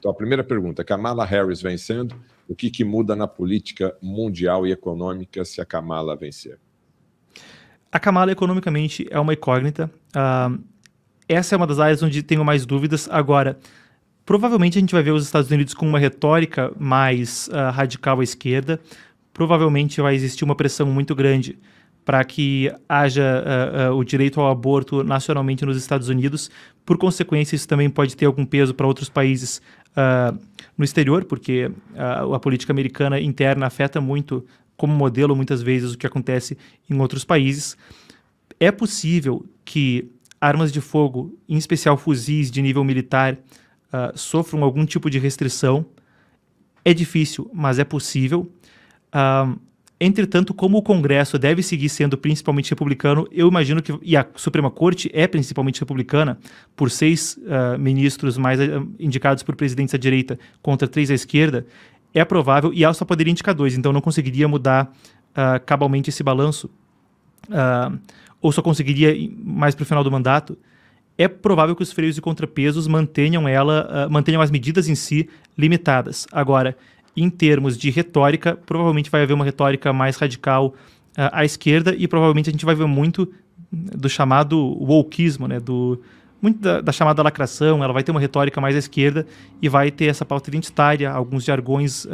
Então, a primeira pergunta, Kamala Harris vencendo, o que muda na política mundial e econômica se a Kamala vencer? A Kamala, economicamente, é uma incógnita. Essa é uma das áreas onde tenho mais dúvidas. Agora, provavelmente a gente vai ver os Estados Unidos com uma retórica mais radical à esquerda. Provavelmente vai existir uma pressão muito grande para que haja o direito ao aborto nacionalmente nos Estados Unidos. Por consequência, isso também pode ter algum peso para outros países no exterior, porque a política americana interna afeta muito como modelo, muitas vezes, o que acontece em outros países. É possível que armas de fogo, em especial fuzis de nível militar, sofram algum tipo de restrição. É difícil, mas é possível. Entretanto, como o Congresso deve seguir sendo principalmente republicano, eu imagino que, e a Suprema Corte é principalmente republicana, por 6 ministros mais indicados por presidentes à direita contra 3 à esquerda, é provável, e ela só poderia indicar 2, então não conseguiria mudar cabalmente esse balanço, ou só conseguiria mais para o final do mandato. É provável que os freios e contrapesos mantenham as medidas em si limitadas. Agora, em termos de retórica, provavelmente vai haver uma retórica mais radical à esquerda e provavelmente a gente vai ver muito do chamado wokeismo, né? Muito da chamada lacração. Ela vai ter uma retórica mais à esquerda e vai ter essa pauta identitária, alguns jargões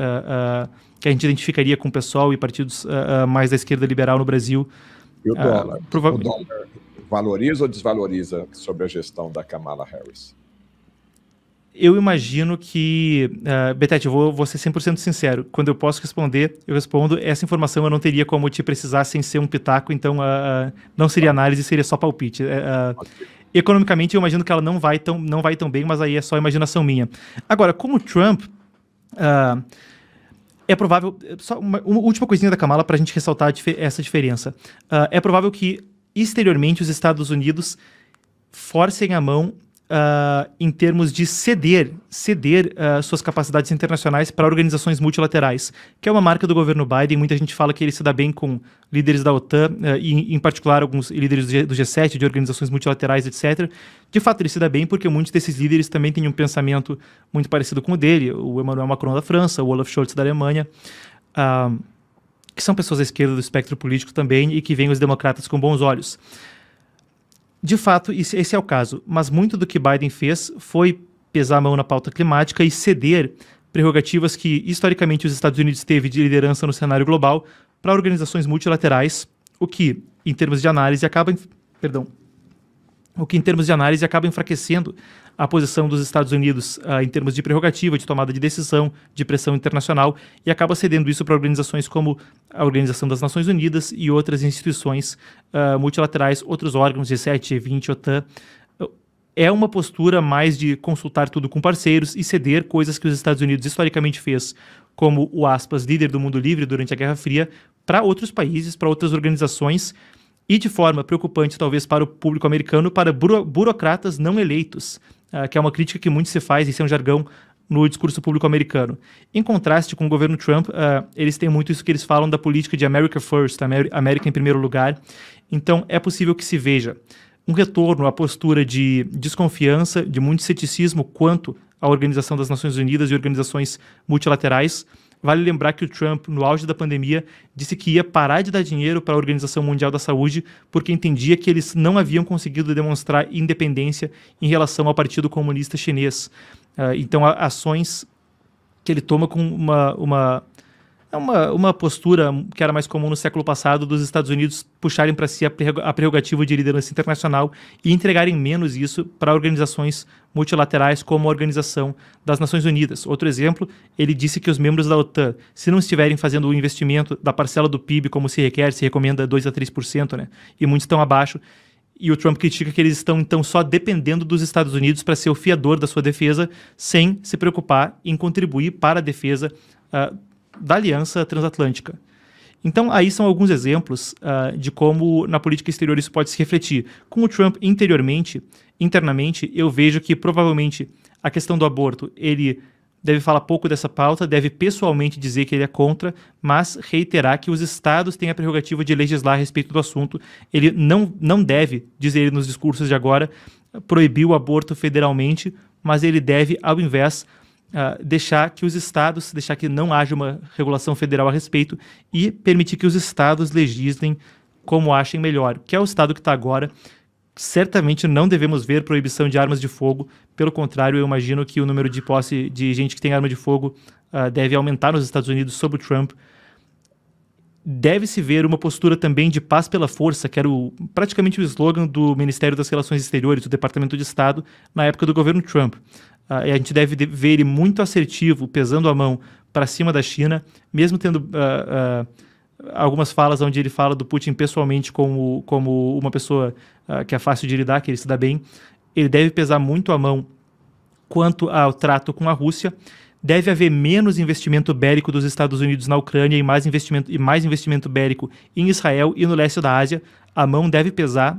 que a gente identificaria com o PSOL e partidos mais da esquerda liberal no Brasil. E o dólar? O dólar valoriza ou desvaloriza sobre a gestão da Kamala Harris? Eu imagino que... Betete, eu vou ser 100% sincero. Quando eu posso responder, eu respondo. Essa informação eu não teria como te precisar sem ser um pitaco, então não seria análise, seria só palpite. Economicamente, eu imagino que ela não vai tão bem, mas aí é só imaginação minha. Agora, como Trump... é provável... Só uma última coisinha da Kamala para a gente ressaltar essa diferença. É provável que, exteriormente, os Estados Unidos forcem a mão em termos de ceder suas capacidades internacionais para organizações multilaterais, que é uma marca do governo Biden. Muita gente fala que ele se dá bem com líderes da OTAN, e em particular alguns líderes do G7, de organizações multilaterais, etc. De fato, ele se dá bem porque muitos desses líderes também têm um pensamento muito parecido com o dele, o Emmanuel Macron da França, o Olaf Scholz da Alemanha, que são pessoas à esquerda do espectro político também e que veem os democratas com bons olhos. De fato, esse é o caso, mas muito do que Biden fez foi pesar a mão na pauta climática e ceder prerrogativas que, historicamente, os Estados Unidos teve de liderança no cenário global para organizações multilaterais, o que, em termos de análise, acaba enfraquecendo a posição dos Estados Unidos em termos de prerrogativa, de tomada de decisão, de pressão internacional, e acaba cedendo isso para organizações como a Organização das Nações Unidas e outras instituições multilaterais, outros órgãos, G7, G20, OTAN. É uma postura mais de consultar tudo com parceiros e ceder coisas que os Estados Unidos historicamente fez, como o, aspas, líder do mundo livre durante a Guerra Fria, para outros países, para outras organizações, e de forma preocupante, talvez, para o público americano, para burocratas não eleitos, que é uma crítica que muito se faz, isso é um jargão no discurso público americano. Em contraste com o governo Trump, eles têm muito isso que eles falam da política de America First, América em primeiro lugar. Então, é possível que se veja um retorno à postura de desconfiança, de muito ceticismo quanto à Organização das Nações Unidas e organizações multilaterais. Vale lembrar que o Trump, no auge da pandemia, disse que ia parar de dar dinheiro para a Organização Mundial da Saúde porque entendia que eles não haviam conseguido demonstrar independência em relação ao Partido Comunista Chinês. Então, ações que ele toma com uma postura que era mais comum no século passado, dos Estados Unidos puxarem para si a prerrogativa de liderança internacional e entregarem menos isso para organizações multilaterais como a Organização das Nações Unidas. Outro exemplo, ele disse que os membros da OTAN, se não estiverem fazendo o investimento da parcela do PIB como se requer, se recomenda 2 a 3%, né? E muitos estão abaixo, e o Trump critica que eles estão, então, só dependendo dos Estados Unidos para ser o fiador da sua defesa, sem se preocupar em contribuir para a defesa da Aliança Transatlântica. Então, aí são alguns exemplos de como na política exterior isso pode se refletir. Com o Trump internamente, eu vejo que provavelmente a questão do aborto, ele deve falar pouco dessa pauta, deve pessoalmente dizer que ele é contra, mas reiterar que os estados têm a prerrogativa de legislar a respeito do assunto. Ele não deve, diz ele nos discursos de agora, proibir o aborto federalmente, mas ele deve, ao invés, deixar que não haja uma regulação federal a respeito e permitir que os estados legislem como achem melhor, que é o estado que está agora. Certamente não devemos ver proibição de armas de fogo, pelo contrário, eu imagino que o número de posse de gente que tem arma de fogo deve aumentar nos Estados Unidos sob o Trump. Deve-se ver uma postura também de paz pela força, que era praticamente o slogan do Ministério das Relações Exteriores, do Departamento de Estado, na época do governo Trump. E a gente deve ver ele muito assertivo, pesando a mão para cima da China, mesmo tendo algumas falas onde ele fala do Putin pessoalmente como uma pessoa que é fácil de lidar, que ele se dá bem. Ele deve pesar muito a mão quanto ao trato com a Rússia. Deve haver menos investimento bélico dos Estados Unidos na Ucrânia e mais investimento bélico em Israel e no leste da Ásia. A mão deve pesar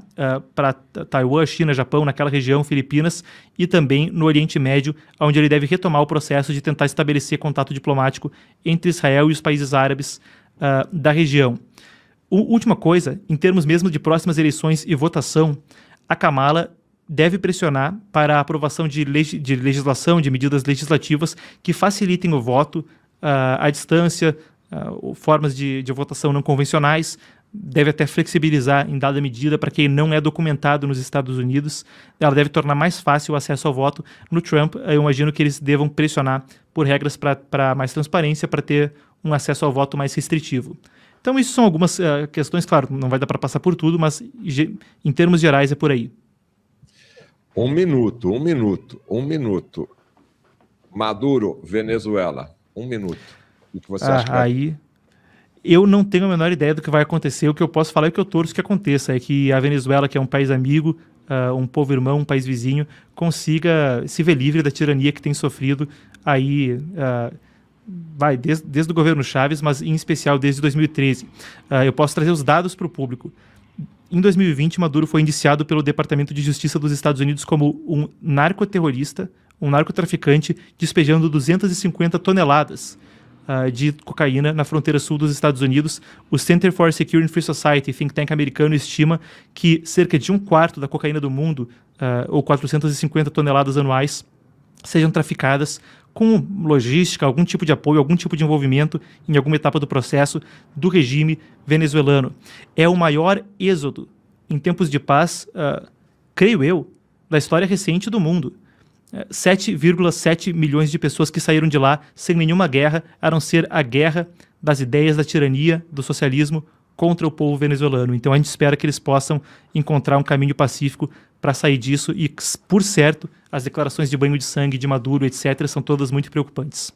para Taiwan, China, Japão, naquela região, Filipinas e também no Oriente Médio, onde ele deve retomar o processo de tentar estabelecer contato diplomático entre Israel e os países árabes da região. Última coisa, em termos mesmo de próximas eleições e votação, a Kamala deve pressionar para a aprovação de legislação, de medidas legislativas que facilitem o voto à distância, formas de votação não convencionais. Deve até flexibilizar em dada medida para quem não é documentado nos Estados Unidos. Ela deve tornar mais fácil o acesso ao voto. No Trump, eu imagino que eles devam pressionar por regras para mais transparência, para ter um acesso ao voto mais restritivo. Então, isso são algumas questões, claro, não vai dar para passar por tudo, mas em termos gerais é por aí. Um minuto. Maduro, Venezuela. Um minuto. O que você acha que vai... Eu não tenho a menor ideia do que vai acontecer. O que eu posso falar é que eu torço que aconteça. É que a Venezuela, que é um país amigo, um povo irmão, um país vizinho, consiga se ver livre da tirania que tem sofrido aí... desde o governo Chávez, mas em especial desde 2013. Eu posso trazer os dados para o público. Em 2020, Maduro foi indiciado pelo Departamento de Justiça dos Estados Unidos como um narcoterrorista, um narcotraficante, despejando 250 toneladas de cocaína na fronteira sul dos Estados Unidos. O Center for Secure and Free Society, think tank americano, estima que cerca de 1/4 da cocaína do mundo, ou 450 toneladas anuais, sejam traficadas com logística, algum tipo de apoio, algum tipo de envolvimento em alguma etapa do processo do regime venezuelano. É o maior êxodo em tempos de paz, creio eu, da história recente do mundo. 7,7 milhões de pessoas que saíram de lá sem nenhuma guerra, a não ser a guerra das ideias da tirania, do socialismo contra o povo venezuelano. Então a gente espera que eles possam encontrar um caminho pacífico para sair disso e, por certo, as declarações de banho de sangue de Maduro, etc., são todas muito preocupantes.